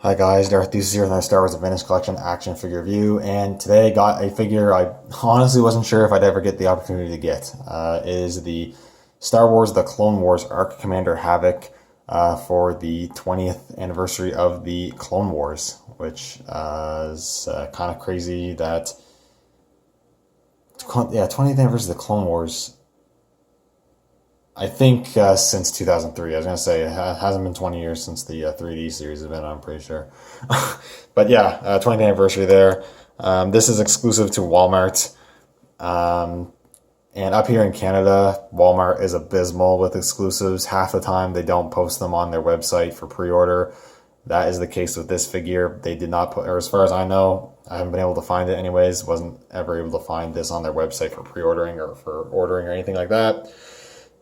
Hi guys, Darth Deuces here with my Star Wars Adventures Collection action figure review, and today I got a figure I honestly wasn't sure if I'd ever get the opportunity to get. It is the Star Wars The Clone Wars Arc Commander Havoc for the 20th anniversary of the Clone Wars, which is kind of crazy that, yeah, 20th anniversary of the Clone Wars. I think since 2003. I was going to say it hasn't been 20 years since the 3D series has been, I'm pretty sure. But yeah, 20th anniversary there. This is exclusive to Walmart. And up here in Canada, Walmart is abysmal with exclusives. Half the time they don't post them on their website for pre-order. That is the case with this figure. They did not put, or as far as I know, I haven't been able to find it anyways. Wasn't ever able to find this on their website for pre-ordering or for ordering or anything like that.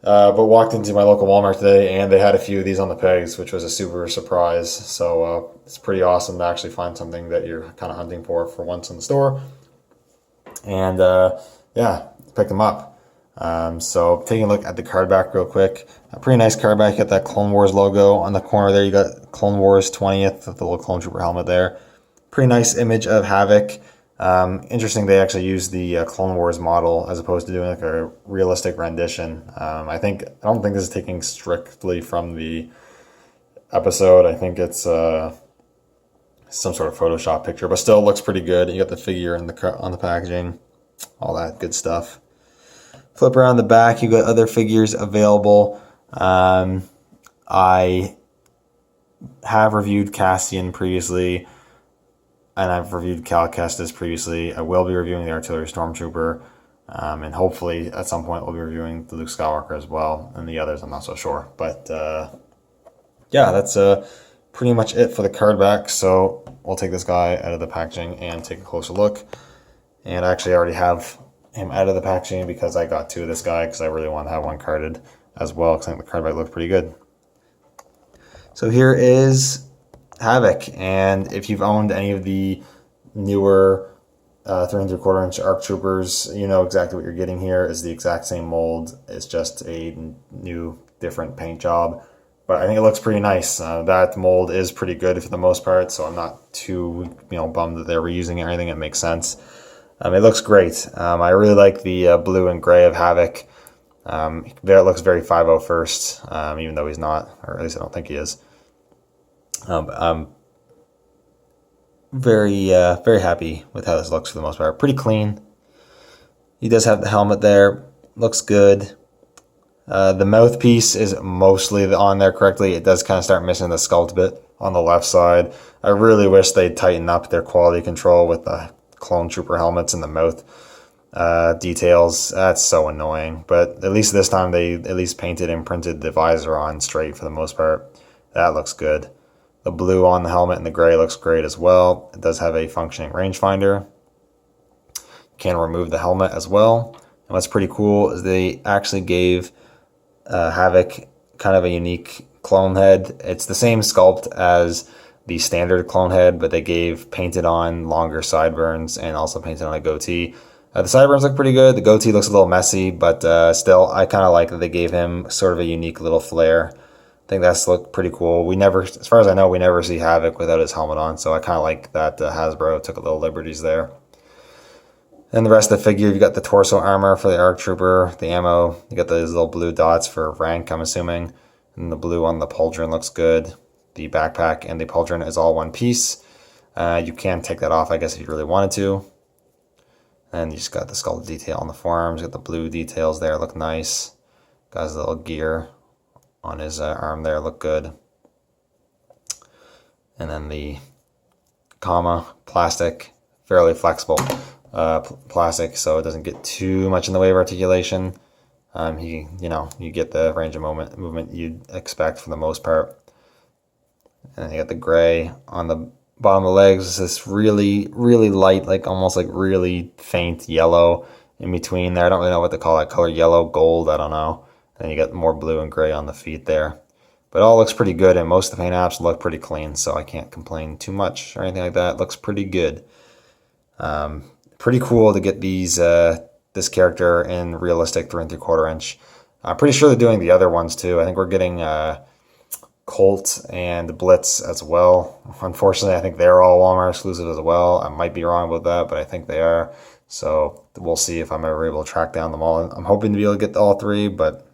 But walked into my local Walmart today and they had a few of these on the pegs, which was a super surprise. So it's pretty awesome to actually find something that you're kind of hunting for once in the store. And yeah, picked them up. So taking a look at the card back real quick. A pretty nice card back. You got that Clone Wars logo on the corner there. You got Clone Wars 20th with the little Clone Trooper helmet there. Pretty nice image of Havoc. Interesting they actually used the Clone Wars model as opposed to doing like a realistic rendition. I don't think this is taking strictly from the episode. I think it's some sort of Photoshop picture, but still looks pretty good. You got the figure in on the packaging, all that good stuff. Flip around the back, you got other figures available. I have reviewed Cassian previously, and I've reviewed Cal Kestis previously. I will be reviewing the Artillery Stormtrooper, and hopefully at some point we'll be reviewing the Luke Skywalker as well, and the others I'm not so sure. But yeah, that's pretty much it for the card back. So we'll take this guy out of the packaging and take a closer look. And I actually already have him out of the packaging because I got two of this guy because I really want to have one carded as well because I think the card back looked pretty good. So here is Havoc, and if you've owned any of the newer 3 3/4 inch ARC Troopers, you know exactly what you're getting here. Is the exact same mold. It's just a new, different paint job, but I think it looks pretty nice. That mold is pretty good for the most part, so I'm not too bummed that they're reusing it or anything. It makes sense. It looks great. I really like the blue and gray of Havoc. It looks very 501st, even though he's not, or at least I don't think he is. I'm very happy with how this looks for the most part. Pretty clean. He does have the helmet there. Looks good. The mouthpiece is mostly on there correctly. It does kind of start missing the sculpt bit on the left side. I really wish they'd tighten up their quality control with the Clone Trooper helmets and the mouth details. That's so annoying. But at least this time they at least painted and printed the visor on straight for the most part. That looks good. The blue on the helmet and the gray looks great as well. It does have a functioning rangefinder. You can remove the helmet as well. And what's pretty cool is they actually gave Havoc kind of a unique clone head. It's the same sculpt as the standard clone head, but they gave painted on longer sideburns and also painted on a goatee. The sideburns look pretty good. The goatee looks a little messy, but still, I kind of like that they gave him sort of a unique little flair. I think that's looked pretty cool. As far as I know, we never see Havoc without his helmet on, so I kind of like that Hasbro took a little liberties there. And the rest of the figure, you got the torso armor for the ARC Trooper, the ammo, you got those little blue dots for rank, I'm assuming, and the blue on the pauldron looks good. The backpack and the pauldron is all one piece. You can take that off, I guess, if you really wanted to. And you just got the skull detail on the forearms, you got the blue details there, look nice. Got his little gear on his arm there, look good. And then the comma, plastic, fairly flexible plastic, so it doesn't get too much in the way of articulation. You get the range of movement you'd expect for the most part. And then you got the gray on the bottom of the legs. It's this really, really light, like almost like really faint yellow in between there. I don't really know what to call that color, yellow, gold, I don't know. And you got more blue and gray on the feet there. But it all looks pretty good, and most of the paint apps look pretty clean, so I can't complain too much or anything like that. It looks pretty good. Pretty cool to get this character in realistic 3 3/4 inch. I'm pretty sure they're doing the other ones too. I think we're getting Colt and Blitz as well. Unfortunately, I think they're all Walmart exclusive as well. I might be wrong about that, but I think they are. So we'll see if I'm ever able to track down them all. I'm hoping to be able to get all three, but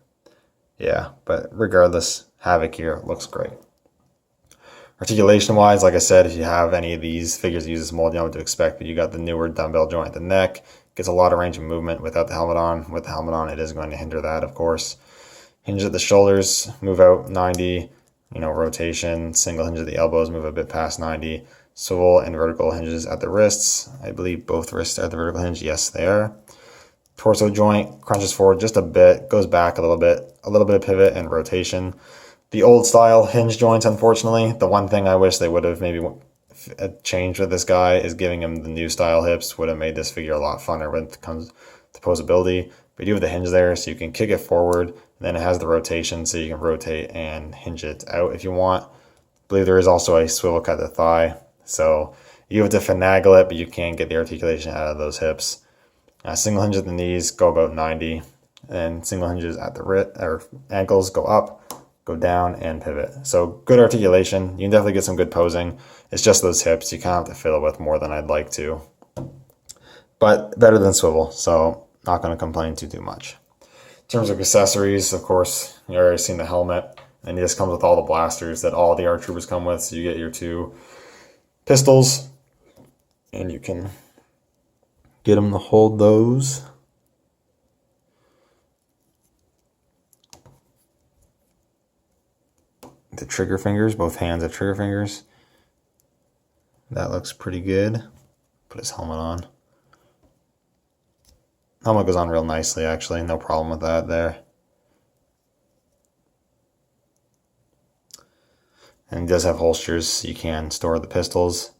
yeah. But regardless, Havoc here looks great. Articulation wise, like I said, if you have any of these figures use this mold, you know what to expect, but you got the newer dumbbell joint at the neck. Gets a lot of range of movement without the helmet on. With the helmet on, it is going to hinder that, of course. Hinge at the shoulders, move out 90, rotation. Single hinge at the elbows, move a bit past 90. Swivel and vertical hinges at the wrists. I believe both wrists are at the vertical hinge. Yes, they are. Torso joint crunches forward just a bit, goes back a little bit of pivot and rotation. The old style hinge joints, unfortunately, the one thing I wish they would have maybe changed with this guy is giving him the new style hips. Would have made this figure a lot funner when it comes to posability. But you have the hinge there, so you can kick it forward. And then it has the rotation, so you can rotate and hinge it out if you want. I believe there is also a swivel cut to the thigh. So you have to finagle it, but you can get the articulation out of those hips. Single hinge at the knees, go about 90. And single hinges at the ankles, go up, go down, and pivot. So good articulation. You can definitely get some good posing. It's just those hips. You kind of have to fiddle with more than I'd like to. But better than swivel, so not going to complain too much. In terms of accessories, of course, you already seen the helmet. And this comes with all the blasters that all the ARC troopers come with. So you get your 2 pistols, and you can get them to hold those. The trigger fingers, both hands have trigger fingers. That looks pretty good. Put his helmet on. Helmet goes on real nicely, actually. No problem with that there. And he does have holsters, so you can store the pistols.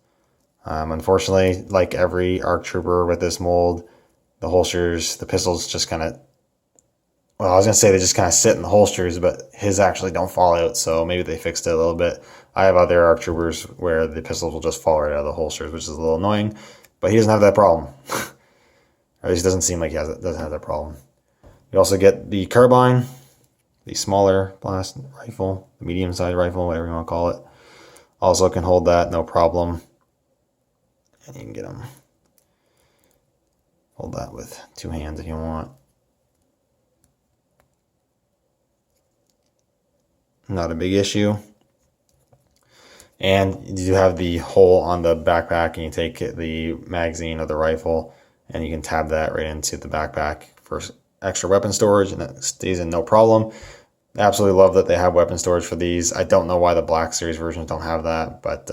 Unfortunately, like every ARC Trooper with this mold, the holsters, the pistols just kind of, well, I was going to say they just kind of sit in the holsters, but his actually don't fall out, so maybe they fixed it a little bit. I have other ARC Troopers where the pistols will just fall right out of the holsters, which is a little annoying, but he doesn't have that problem. Or at least it doesn't seem like he doesn't have that problem. You also get the carbine, the smaller blast rifle, the medium-sized rifle, whatever you want to call it. Also can hold that, no problem. And you can get them. Hold that with 2 hands if you want. Not a big issue. And you do have the hole on the backpack, and you take the magazine of the rifle, and you can tab that right into the backpack for extra weapon storage, and it stays in no problem. Absolutely love that they have weapon storage for these. I don't know why the Black Series versions don't have that, but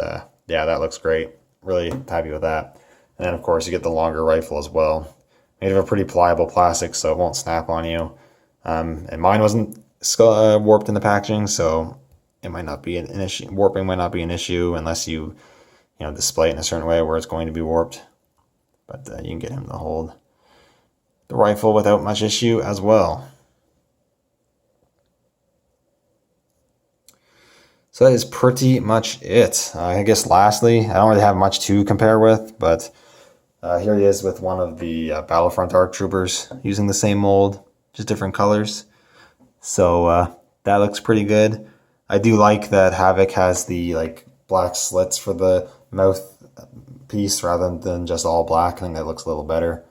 yeah, that looks great. Really happy with that. And then, of course, you get the longer rifle as well. Made of a pretty pliable plastic, so it won't snap on you. And mine wasn't warped in the packaging, so it might not be an issue. Warping might not be an issue unless you display it in a certain way where it's going to be warped. But you can get him to hold the rifle without much issue as well. So that is pretty much it. I guess lastly, I don't really have much to compare with, but here he is with one of the Battlefront ARC Troopers using the same mold, just different colors. So that looks pretty good. I do like that Havoc has the black slits for the mouth piece rather than just all black. I think that looks a little better.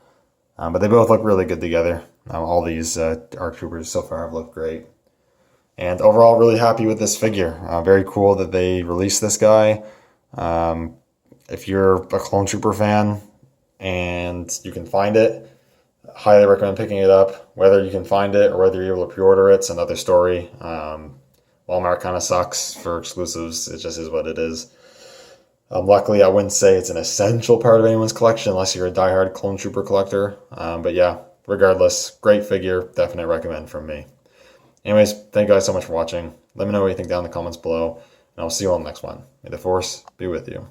But they both look really good together. All these ARC Troopers so far have looked great. And overall, really happy with this figure. Very cool that they released this guy. If you're a Clone Trooper fan and you can find it, highly recommend picking it up. Whether you can find it or whether you're able to pre-order it's another story. Walmart kind of sucks for exclusives. It just is what it is. Luckily, I wouldn't say it's an essential part of anyone's collection unless you're a diehard Clone Trooper collector. But yeah, regardless, great figure. Definite recommend from me. Anyways, thank you guys so much for watching. Let me know what you think down in the comments below, and I'll see you on the next one. May the Force be with you.